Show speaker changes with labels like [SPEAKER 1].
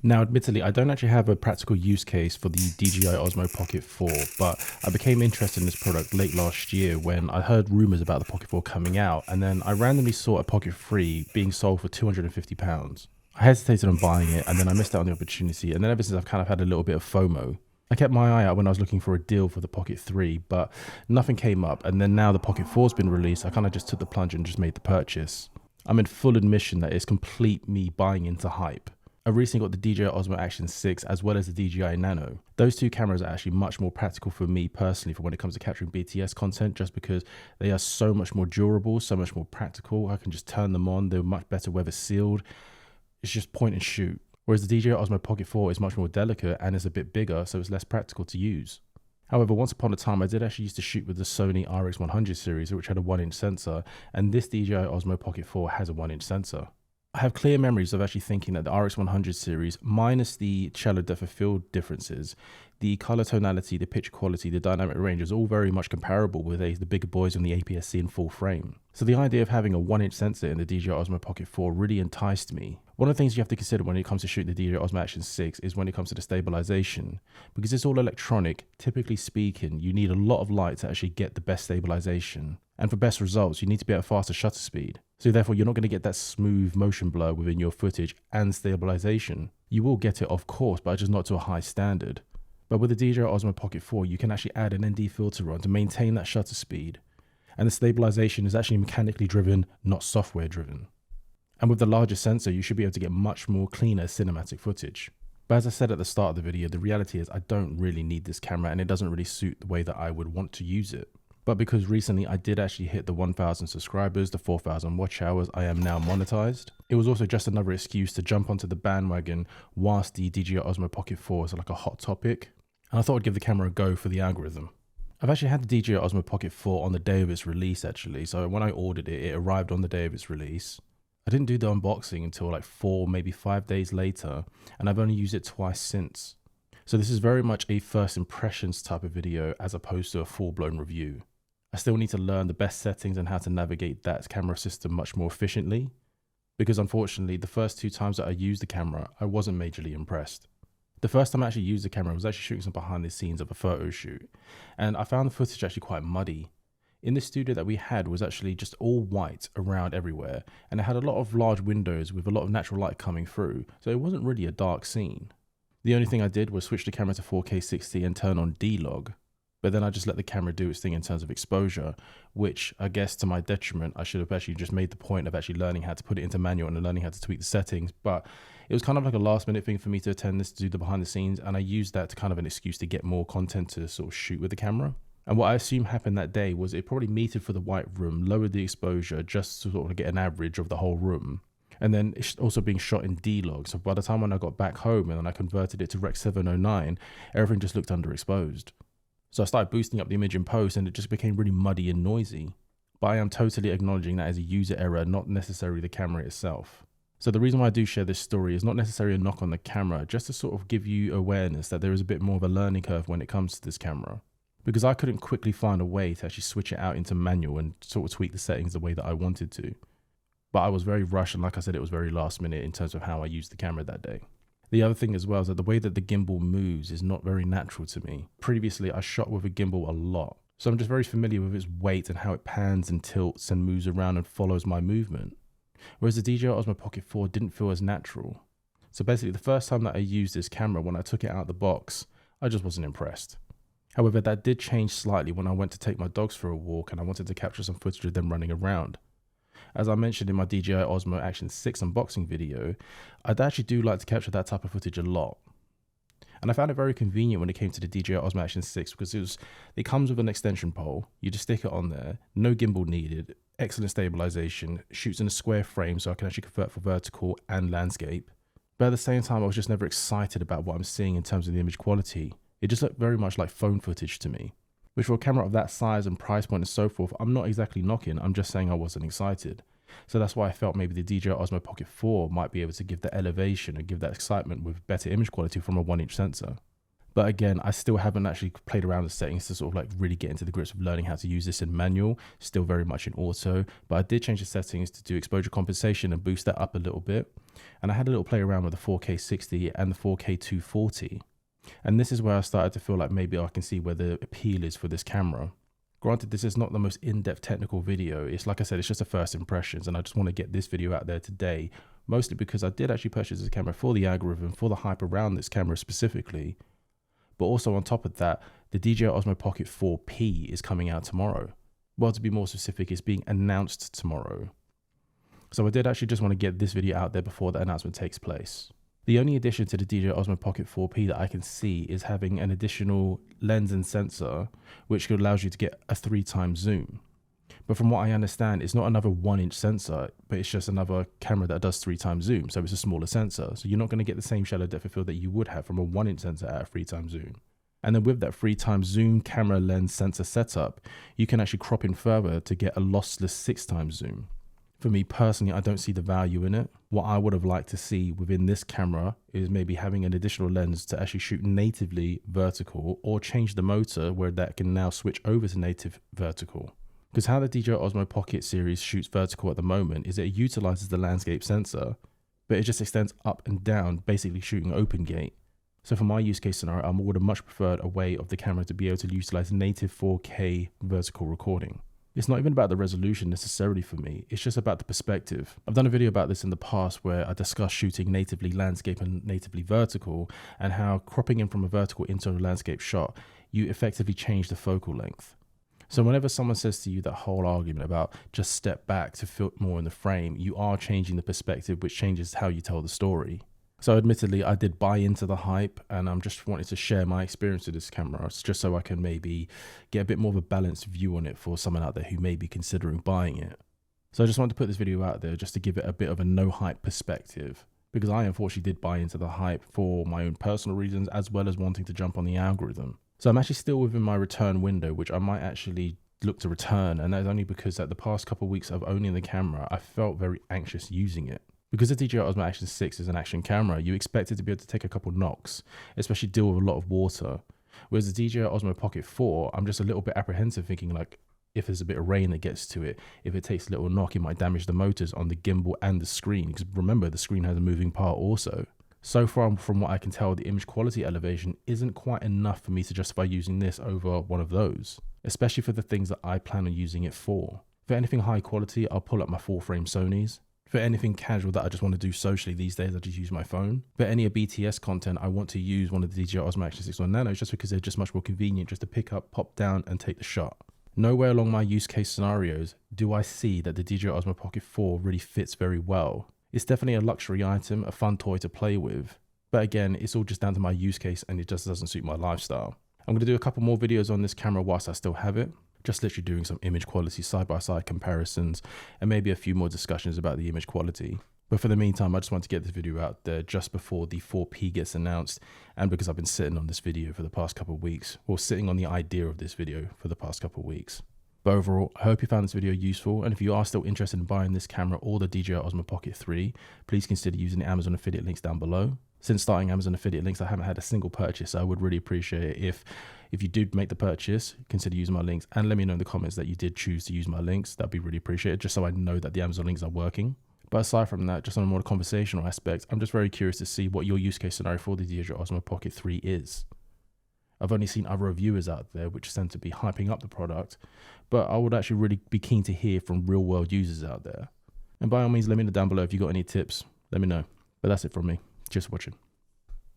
[SPEAKER 1] Now, admittedly, I don't actually have a practical use case for the DJI Osmo Pocket 4, but I became interested in this product late last year when I heard rumors about the Pocket 4 coming out, and then I randomly saw a Pocket 3 being sold for £250. I hesitated on buying it, and then I missed out on the opportunity, and then ever since I've kind of had a little bit of FOMO. I kept my eye out when I was looking for a deal for the Pocket 3, but nothing came up, and then now the Pocket 4 has been released, I kind of just took the plunge and just made the purchase. I'm in full admission that it's complete me buying into hype. I recently got the DJI Osmo Action 6 as well as the DJI Nano. Those two cameras are actually much more practical for me personally for when it comes to capturing BTS content, just because they are so much more durable, so much more practical. I can just turn them on, they're much better weather sealed. It's just point and shoot. Whereas the DJI Osmo Pocket 4 is much more delicate and is a bit bigger, so it's less practical to use. However, once upon a time, I did actually used to shoot with the Sony RX100 series, which had a 1-inch sensor, and this DJI Osmo Pocket 4 has a 1-inch sensor. I have clear memories of actually thinking that the RX100 series, minus the shallow depth of field differences, the color tonality, the picture quality, the dynamic range is all very much comparable with the bigger boys on the APS-C in full frame. So the idea of having a 1-inch sensor in the DJI Osmo Pocket 4 really enticed me. One of the things you have to consider when it comes to shooting the DJI Osmo Action 6 is when it comes to the stabilization. Because it's all electronic, typically speaking, you need a lot of light to actually get the best stabilization. And for best results, you need to be at a faster shutter speed. So therefore, you're not going to get that smooth motion blur within your footage and stabilization. You will get it, of course, but just not to a high standard. But with the DJI Osmo Pocket 4, you can actually add an ND filter on to maintain that shutter speed. And the stabilization is actually mechanically driven, not software driven. And with the larger sensor, you should be able to get much more cleaner cinematic footage. But as I said at the start of the video, the reality is I don't really need this camera and it doesn't really suit the way that I would want to use it. But because recently I did actually hit the 1,000 subscribers, the 4,000 watch hours, I am now monetized. It was also just another excuse to jump onto the bandwagon whilst the DJI Osmo Pocket 4 is like a hot topic. And I thought I'd give the camera a go for the algorithm. I've actually had the DJI Osmo Pocket 4 on the day of its release actually. So when I ordered it, it arrived on the day of its release. I didn't do the unboxing until like 4, maybe 5 days later. And I've only used it twice since. So this is very much a first impressions type of video as opposed to a full-blown review. I still need to learn the best settings and how to navigate that camera system much more efficiently. Because unfortunately, the first 2 times that I used the camera, I wasn't majorly impressed. The first time I actually used the camera, I was actually shooting some behind the scenes of a photo shoot. And I found the footage actually quite muddy. In the studio that we had was actually just all white around everywhere. And it had a lot of large windows with a lot of natural light coming through. So it wasn't really a dark scene. The only thing I did was switch the camera to 4K 60 and turn on D-Log. But then I just let the camera do its thing in terms of exposure, which I guess to my detriment, I should have actually just made the point of actually learning how to put it into manual and learning how to tweak the settings. But it was kind of like a last minute thing for me to attend this, to do the behind the scenes. And I used that to kind of an excuse to get more content to sort of shoot with the camera. And what I assume happened that day was it probably metered for the white room, lowered the exposure just to sort of get an average of the whole room. And then it's also being shot in D-Log. So by the time when I got back home and then I converted it to Rec 709, everything just looked underexposed. So I started boosting up the image in post and it just became really muddy and noisy. But I am totally acknowledging that as a user error, not necessarily the camera itself. So the reason why I do share this story is not necessarily a knock on the camera, just to sort of give you awareness that there is a bit more of a learning curve when it comes to this camera. Because I couldn't quickly find a way to actually switch it out into manual and sort of tweak the settings the way that I wanted to. But I was very rushed and like I said, it was very last minute in terms of how I used the camera that day. The other thing as well is that the way that the gimbal moves is not very natural to me. Previously, I shot with a gimbal a lot. So I'm just very familiar with its weight and how it pans and tilts and moves around and follows my movement. Whereas the DJI Osmo Pocket 4 didn't feel as natural. So basically, the first time that I used this camera, when I took it out of the box, I just wasn't impressed. However, that did change slightly when I went to take my dogs for a walk and I wanted to capture some footage of them running around. As I mentioned in my DJI Osmo Action 6 unboxing video, I actually do like to capture that type of footage a lot. And I found it very convenient when it came to the DJI Osmo Action 6 because it comes with an extension pole, you just stick it on there, no gimbal needed, excellent stabilization, shoots in a square frame so I can actually convert for vertical and landscape. But at the same time, I was just never excited about what I'm seeing in terms of the image quality. It just looked very much like phone footage to me. Which for a camera of that size and price point and so forth, I'm not exactly knocking, I'm just saying I wasn't excited. So that's why I felt maybe the DJI Osmo Pocket 4 might be able to give that elevation and give that excitement with better image quality from a 1-inch sensor. But again, I still haven't actually played around with settings to sort of like really get into the grips of learning how to use this in manual, still very much in auto. But I did change the settings to do exposure compensation and boost that up a little bit. And I had a little play around with the 4K 60 and the 4K 240. And this is where I started to feel like maybe I can see where the appeal is for this camera. Granted, this is not the most in-depth technical video. It's like I said, it's just a first impressions, and I just want to get this video out there today, mostly because I did actually purchase this camera for the algorithm, for the hype around this camera specifically. But also on top of that, the DJI Osmo Pocket 4P is coming out tomorrow. Well, to be more specific, it's being announced tomorrow. So I did actually just want to get this video out there before the announcement takes place. The only addition to the DJI Osmo Pocket 4P that I can see is having an additional lens and sensor, which allows you to get a 3x zoom. But from what I understand, it's not another 1-inch sensor, but it's just another camera that does 3x zoom. So it's a smaller sensor. So you're not going to get the same shallow depth of field that you would have from a 1-inch sensor at a 3x zoom. And then with that 3x zoom camera lens sensor setup, you can actually crop in further to get a lossless 6x zoom. For me personally, I don't see the value in it. What I would have liked to see within this camera is maybe having an additional lens to actually shoot natively vertical, or change the motor where that can now switch over to native vertical. Because how the DJI Osmo Pocket series shoots vertical at the moment is it utilizes the landscape sensor, but it just extends up and down, basically shooting open gate. So for my use case scenario, I would have much preferred a way of the camera to be able to utilize native 4K vertical recording. It's not even about the resolution necessarily for me, it's just about the perspective. I've done a video about this in the past where I discussed shooting natively landscape and natively vertical, and how cropping in from a vertical into a landscape shot, you effectively change the focal length. So whenever someone says to you that whole argument about just step back to fit more in the frame, you are changing the perspective, which changes how you tell the story. So admittedly, I did buy into the hype, and I'm just wanting to share my experience with this camera just so I can maybe get a bit more of a balanced view on it for someone out there who may be considering buying it. So I just wanted to put this video out there just to give it a bit of a no hype perspective, because I unfortunately did buy into the hype for my own personal reasons, as well as wanting to jump on the algorithm. So I'm actually still within my return window, which I might actually look to return, and that's only because at the past couple of weeks of owning the camera, I felt very anxious using it. Because the DJI Osmo Action 6 is an action camera, you expect it to be able to take a couple knocks, especially deal with a lot of water. Whereas the DJI Osmo Pocket 4, I'm just a little bit apprehensive, thinking like, if there's a bit of rain that gets to it, if it takes a little knock, it might damage the motors on the gimbal and the screen. Because remember, the screen has a moving part also. So far, from what I can tell, the image quality elevation isn't quite enough for me to justify using this over one of those, especially for the things that I plan on using it for. For anything high quality, I'll pull up my full frame Sonys. For anything casual that I just want to do socially these days, I just use my phone. For any BTS content, I want to use one of the DJI Osmo Action 6 or Nanos, just because they're just much more convenient just to pick up, pop down and take the shot. Nowhere along my use case scenarios do I see that the DJI Osmo Pocket 4 really fits very well. It's definitely a luxury item, a fun toy to play with. But again, it's all just down to my use case, and it just doesn't suit my lifestyle. I'm going to do a couple more videos on this camera whilst I still have it. Just literally doing some image quality side-by-side comparisons, and maybe a few more discussions about the image quality. But for the meantime, I just want to get this video out there just before the 4P gets announced, and because I've been sitting on this video for the past couple of weeks, or sitting on the idea of this video for the past couple of weeks. But overall, I hope you found this video useful, and if you are still interested in buying this camera or the DJI Osmo Pocket 3, please consider using the Amazon affiliate links down below. Since starting Amazon affiliate links, I haven't had a single purchase, so I would really appreciate it if you did make the purchase, consider using my links, and let me know in the comments that you did choose to use my links. That'd be really appreciated, just so I know that the Amazon links are working. But aside from that, just on a more conversational aspect, I'm just very curious to see what your use case scenario for the DJI Osmo Pocket 3 is. I've only seen other reviewers out there which tend to be hyping up the product, but I would actually really be keen to hear from real world users out there. And by all means, let me know down below if you got any tips, let me know. But that's it from me. Cheers for watching.